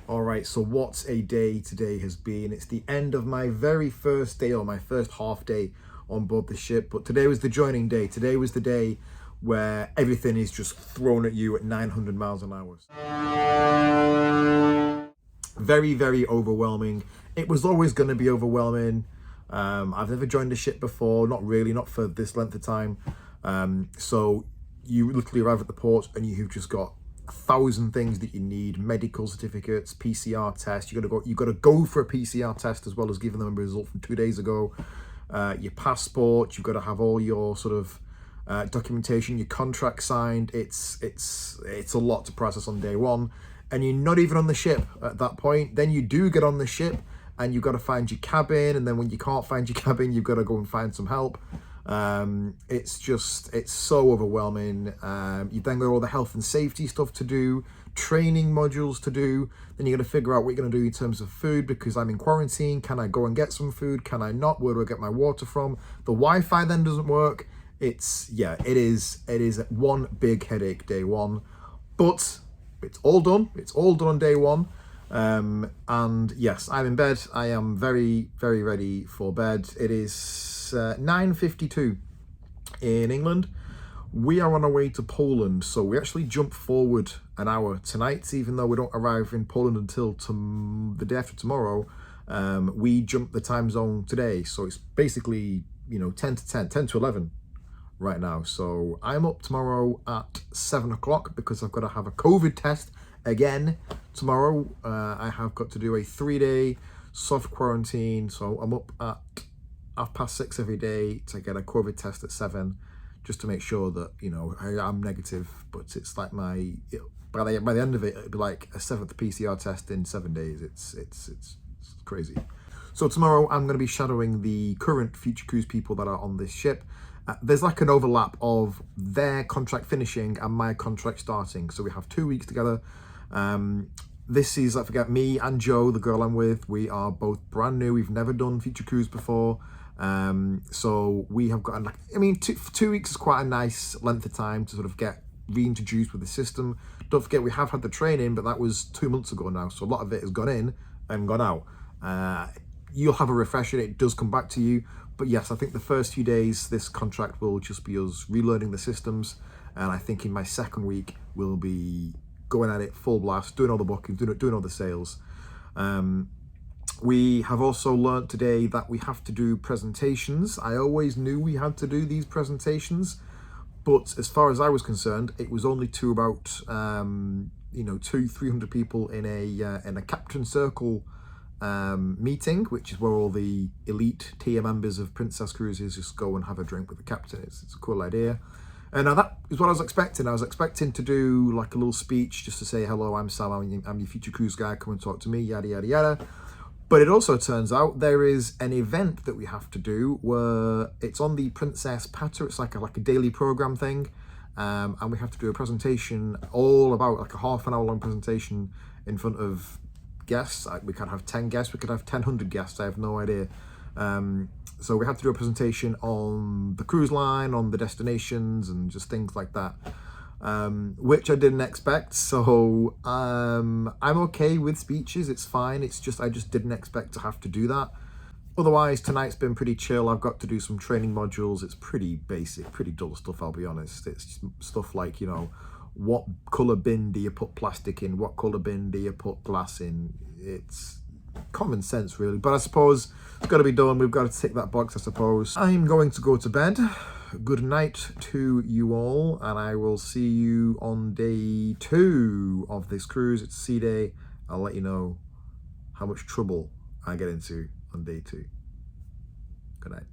All right, so what a day today has been. It's the end of my very first day, or my first half day on board the ship, but today was the joining day. Today was the day where everything is just thrown at you at 900 miles an hour. Very, very overwhelming. It was always going to be overwhelming. I've never joined a ship before, not really, not for this length of time. So you literally arrive at the port and you've just got 1,000 things that you need: medical certificates, PCR tests. You got to go for a PCR test as well as giving them a result from 2 days ago. Your passport. You've got to have all your sort of documentation, your contract signed. It's a lot to process on day one, and you're not even on the ship at that point. Then you do get on the ship and you've got to find your cabin, and then when you can't find your cabin, you've got to go and find some help. It's so overwhelming. You then got all the health and safety stuff to do, training modules to do. Then you got to figure out what you're going to do in terms of food, because I'm in quarantine. Can I go and get some food? Can I not? Where do I get my water from? The Wi-Fi then doesn't work. It is one big headache day one, but it's all done. It's all done on day one. And yes, I'm in bed. I am very, very ready for bed. It is 9:52 in England. We are on our way to Poland, so we actually jump forward an hour tonight, even though we don't arrive in Poland until the day after tomorrow. We jump the time zone today, so it's basically 10 to 11 right now. So I'm up tomorrow at 7 o'clock because I've got to have a COVID test again tomorrow. I have got to do a 3-day soft quarantine, so I'm up at 6:30 every day to get a COVID test at 7, just to make sure that I'm negative. But it's like by the end of it, it'll be like a 7th PCR test in 7 days. It's crazy. So tomorrow I'm going to be shadowing the current Future Cruise people that are on this ship. There's like an overlap of their contract finishing and my contract starting, so we have 2 weeks together. This is, I forget, me and Joe, the girl I'm with. We are both brand new. We've never done Future Cruise before. So we have got, 2 weeks is quite a nice length of time to sort of get reintroduced with the system. Don't forget, we have had the training, but that was 2 months ago now. So a lot of it has gone in and gone out. You'll have a refresher. It does come back to you. But yes, I think the first few days, this contract will just be us relearning the systems. And I think in my second week, we'll be going at it full blast, doing all the bookings, doing all the sales. We have also learnt today that we have to do presentations. I always knew we had to do these presentations, but as far as I was concerned, it was only to about 200-300 people in a captain circle meeting, which is where all the elite tier members of Princess Cruises just go and have a drink with the captain. It's a cool idea. And now that is what I was expecting. I was expecting to do like a little speech just to say, hello, I'm Sam, I'm your Future Cruise guy, come and talk to me, yada, yada, yada. But it also turns out there is an event that we have to do where it's on the Princess Patter. It's like a daily program thing. And we have to do a presentation all about, like a half an hour long presentation in front of guests. We could have 10 guests, we could have 1,000 guests, I have no idea. So we have to do a presentation on the cruise line, on the destinations, and just things like that, which I didn't expect. So I'm okay with speeches, it's fine. It's just I just didn't expect to have to do that. Otherwise, tonight's been pretty chill. I've got to do some training modules. It's pretty basic, pretty dull stuff, I'll be honest. It's stuff like, what colour bin do you put plastic in? What colour bin do you put glass in? It's common sense, really. But I suppose it's got to be done. We've got to tick that box, I suppose. I'm going to go to bed. Good night to you all, and I will see you on day 2 of this cruise. It's sea day. I'll let you know how much trouble I get into on day 2. Good night.